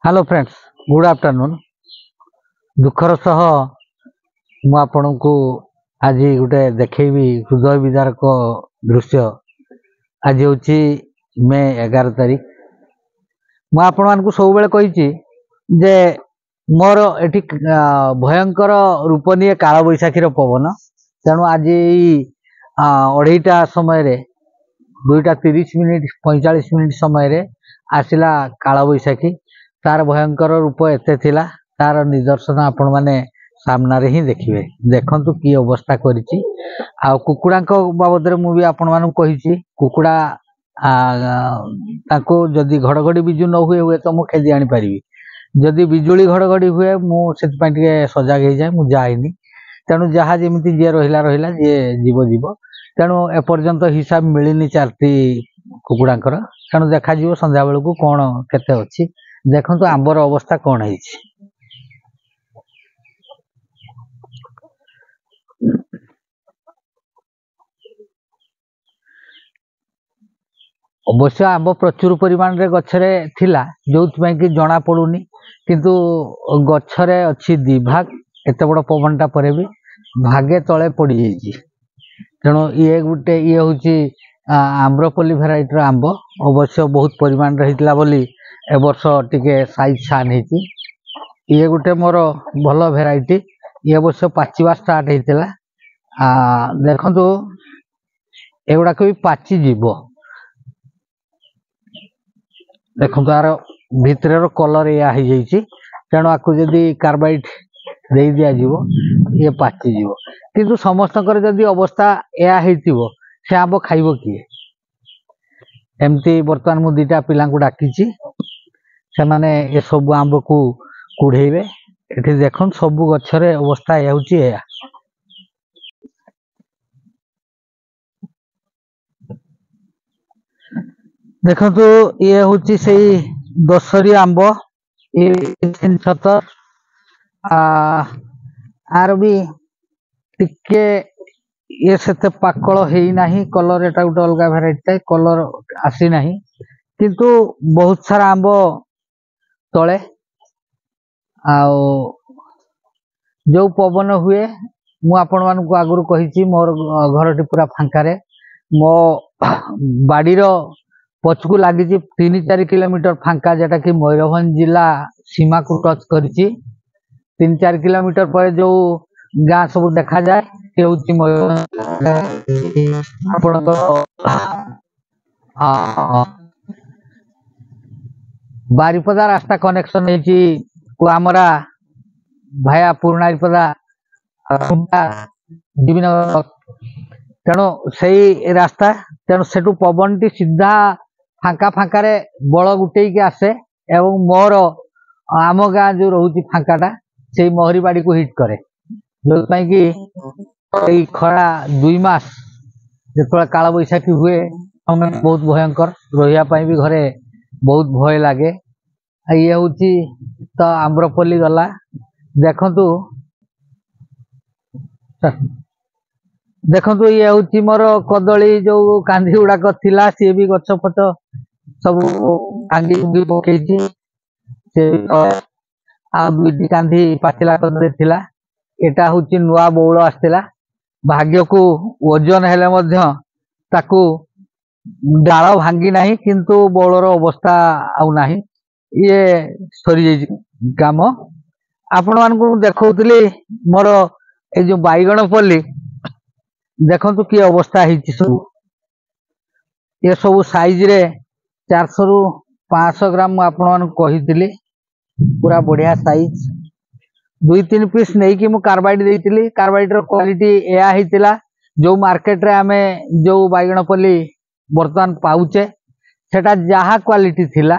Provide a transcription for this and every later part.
Hello friends, good afternoon. दुखर सह मु आपण को आज गोटे देखी हृदय विदारक दृश्य। आज हूँ मे 11 तारीख। मु आपण मान सब बेले कही जे मोर एटी भयंकर रूप निये काल बैशाखी पवन। तेणु आज 2:30 समय 2:30 45 समय आसला काल बैशाखी। तार भयंकर रूप एते थिला, तार निदर्शन आपण माने सामना रे ही देखिबे। देखंतु की अवस्था करिछि। आ कुकुडा बाबद रे मु भी आपण मानु कहिछि, कुकुडा ताको जदि घड़घड़ी बिजु न हुए हुए तो मु खेदी आनी पारिबी। जदि बिजुली घड़घड़ी हुए मु सेति पय टिके सजाग हे जाय, मु जाइनी। तेणु जहा जेमिति जे रहिला जे जीव जीव। तेणु ए पर्यंत हिसाब मिलिनी 4टी कुकुडांकर। तेणु देखा जीवो संध्या बेलकू कोन केते अछि। देखंतु आंबर अवस्था कौन है। अवश्य आंब प्रचुर परिमाण रे गछरे थिला, जो कि जना पड़ुनी, किंतु गछरे अच्छी 2 भाग। एते बड़ पवनटा परे भी भागे तले पड़ी जाइछि। तेणु ये गुटे ये होची आम्रपल्ली भेराइटर आंब। अवश्य बहुत परिमाण रहितला बोली ए वर्ष टिके साइज छान हेची। ये गुटे मोर भल भेराइटी। ये वर्ष पाचिबा स्टार्ट हेतिला। देखंतु एगुडा भी पाची जीव। देखंतु आर भितर कलर या हो जाइछि। तेणु आकु जदि कार्बाइड दे दिया जीव, ये पाची जीव। किंतु समस्तकर जदि अवस्था या हेतिबो, से आंब खाइबो किए? एमती वर्तमान मु 2टा पिला को डाकिछि, से माने ए सब आंब को कुढ़ेबे। एठी देखन सब गछरे अवस्था या होछि या। देखंतु ये होछि सेही दशरी आंब। ये 370 आर भी टिके ये सेते पाकल हेई नाही। कलर एटा गोटे अलगा भेराइटी, कलर आसी नाही। किंतु बहुत सारा आंब तले जो पवन हुए, मु आपण मान को आगुरु कहिछि, मोर घरटी पूरा फांकारे। मो बाड़ीर पछकू लगी 3-4 किलोमीटर फांका, जेटा कि मयूरभंज जिला सीमा को टच करिछि। 3-4 किलोमीटर पर जो गाँ सब देखा जाए से होछि बारिपदा रास्ता कनेक्शन हेछि कुआमरा भाया पूर्णारिपदा दिविनगर। तेणु से रास्ता, तेणु सेटू पवन टी सीधा फांका फांका बल गुटे आसे एवं मोर आम गाँ जो रोचे फांकाटा से मोहरी बाड़ी को हिट करे। जो कि खरा 2 मास जो काल बैशाखी हुए बहुत भयंकर, रही भी घरे बहुत भय लगे। ये हूँ तो आम्रपल्ली गला। देखंतु देखंतु ये हूँ मोर कदली जो कांदी गुड़ाक थिला, सी भी गछ फच सब भांगी पकईची। आ 2टी कांदी पाचिला कदली थिला। एटा हूँ नुआ बौल आसला। भाग्य को ओजन हेले मध्य ताकू डाल भांगी नाही, किंतु बौलर अवस्था आउ नाही। ये सरी जाइछि काम। आपण मान को देखौतली मोर ए जो बाईगण पल्ली, देखंतु की अवस्था हेछि सब। ये सब साइज रे 400 रु 500 ग्राम आपण मान कहितली, पूरा बढ़िया साइज। 2-3 पीस नहीं कि मु कार्बाइड देइतली। कार्बाइड रो क्वालिटी एया हेतिला जो मार्केट रे आमे जो बाईगण पल्ली वर्तमान पाउचे, सेटा जहा क्वालिटी थिला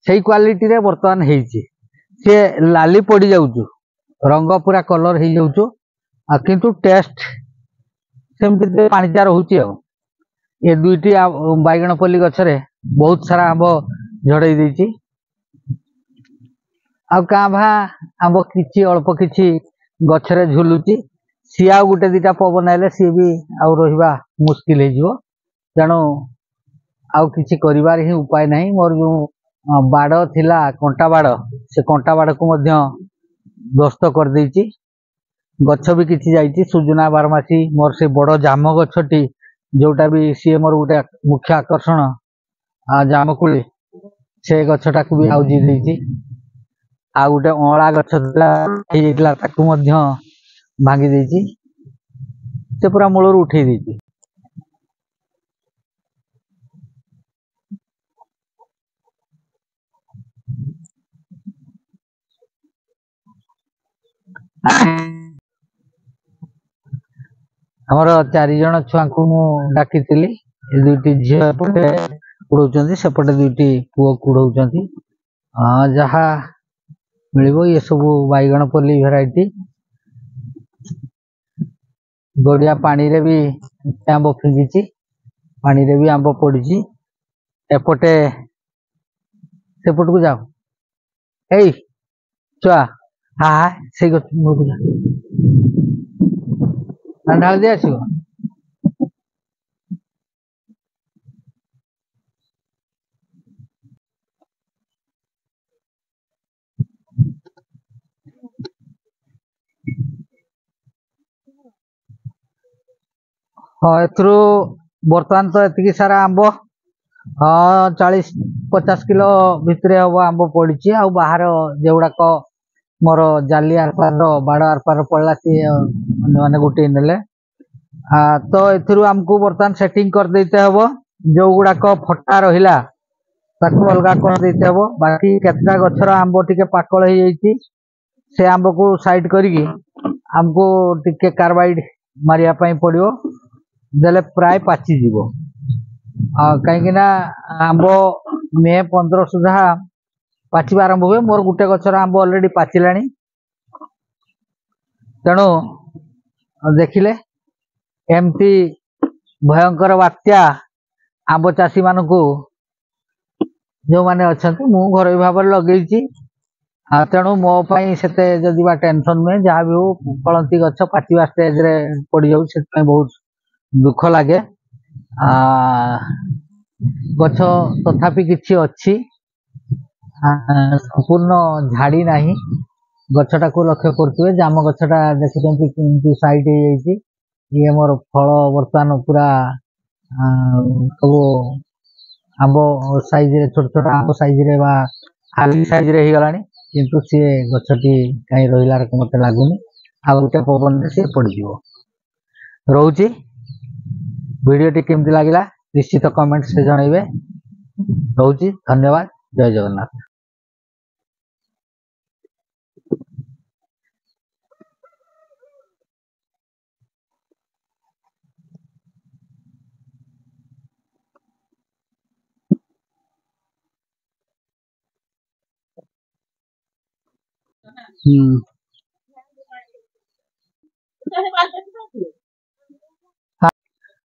सेही क्वालिटी रे वर्तमान हेइछि। से लाली पड़ी जाउछु, रंग पूरा कलर हे जाउछु, किंतु टेस्ट सेमति पानीचा रहउछि। ये 2टी बाईगण पल्ली गछरे बहुत सारा आंब झड़ई देइछि। आ भा आंब किछि अल्प किछि गछरे झुलुछि। सी आ गुटे 2टा पवन आइले सी भी आउ रहिबा मुश्किल हे जिवो। तेणु आउ किछि करिवार ही उपाय नहीं। मोर जो बाड़ थिला कंटा बाड़ से कंटा बाड़ को मध्य ध्वस्त कर देइछि। गछ भी किछि जाइछि सुजुना बारमासी मोर से बड़ जाम गछटी जोटा भी सी मोर गोटे मुख्य आकर्षण जामकुली से गछटा को भी आउजी देइछि। आ गोटे अँला गछ थिला ताकू मध्य भांगी देइछि से पूरा मूलर उठे देइछि। हमर 4 जण छुआ को मु डाकितिली दुईटी झियो एपटे उड़ौचंती सेपटे दुईटी पुओ उड़ौचंती जहा मिलिबो ये सब बाइगण पल्ली भेराइटी गड़िया पानी रे भी आंब फिंगिची पानी रे भी आंब पड़िची एपटे सेपट को जाओ ए छुआ हा से गछ जा ढाल दे आसो हाँ एथरू बर्तमान तो एतिकी सारा आंब 40-50 किलो भितर हम आंब पड़ी आ बाहर जोड़ाक मोर जाली आरपार बाड़ आरपार पड़ा सी मैंने गोटे ने तो एथरू आमको बर्तमान सेटिंग कर देते हम जो गुड़ाक फटा रहा ताकू अलग कर देते हम बाकी केतटा गछर आंब टिके पाकल हो जाइए से आंब को साइड करके आमको टिके कार्बाइड मारिया पड़ो देले प्राय पाची जीवो कहीं आंब मे 15 सुधा पाचिबा आरंभ हुए मोर गुटे गछर आंब ऑलरेडी पाचिलानी तेणु देखिले एमती भयंकर बात्या आंब चाषी मानू जो माने अच्छे मु घर भाव लगे तेणु मो से जदि टेंशन नुहे जहाँ भी हो फलती गछ पाचिबा स्टेज रे पड़ जाऊ से बहुत दुख लगे गछ तथापि किछि अच्छी संपूर्ण झाड़ी नहीं गछटा को लक्ष्य करते जाम गछटा देखुं साइड हो ये मोर फल बर्तमान पूरा सब आंब साइज रे छोट छोट आंब साइज रे बा हाली साइज रे ही गलानी किंतु सी गछटी कहीं रहिलार मते लागुनी आ गोटे पवन से पड़ जिवो रोची वीडियो टी केमती लागला निश्चित कमेंट से जनइबे रोची धन्यवाद जय जगन्नाथ।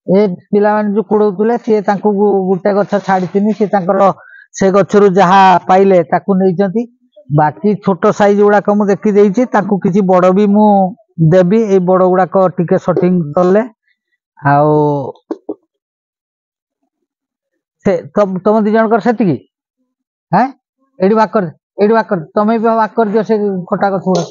ए पिला माने जो कुड़ौतले सी गोटे गछ छाड़ी से गछरु जहा पाइले ताकू नहीं बाकी छोट साइज गुड़ाक मु देखी देइछि ताकू किछि बड़ भी मु देबी ए बड़ गुड़ाक टिके शॉर्टिंग करले आउ से तुम दी जन कर सेति की हैं एडी वाक कर तमे भी वाक कर दियो से कटा गछ गुड़ा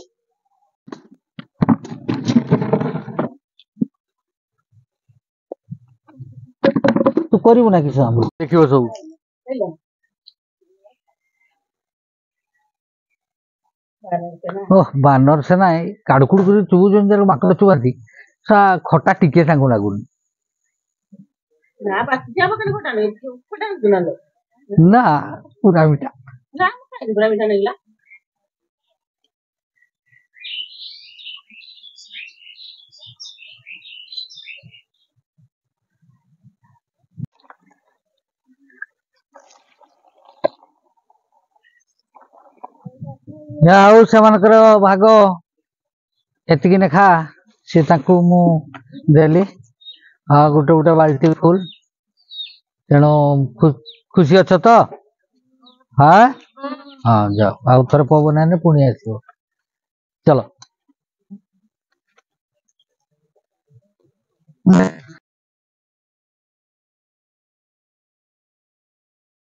तू करू ना किस देखियो सब ओह बानर से ना काड़कुड़ कर चुबुचन जर माकड़ चुबाती सा खटा टिके सांगु लागुनी ना बाकी जाबो कने खटा नै खटा न लो ना पूरा मीठा ना पूरा मीठा नैला जाऊ से भाग एतिकी नेखा सी ताकू मु देली गोटे गोटे बाल्टी फुल तेणु खुशी अच्छ तो हाँ हाँ जाओ आउ थोड़े पवन आने पुणी आसो चलो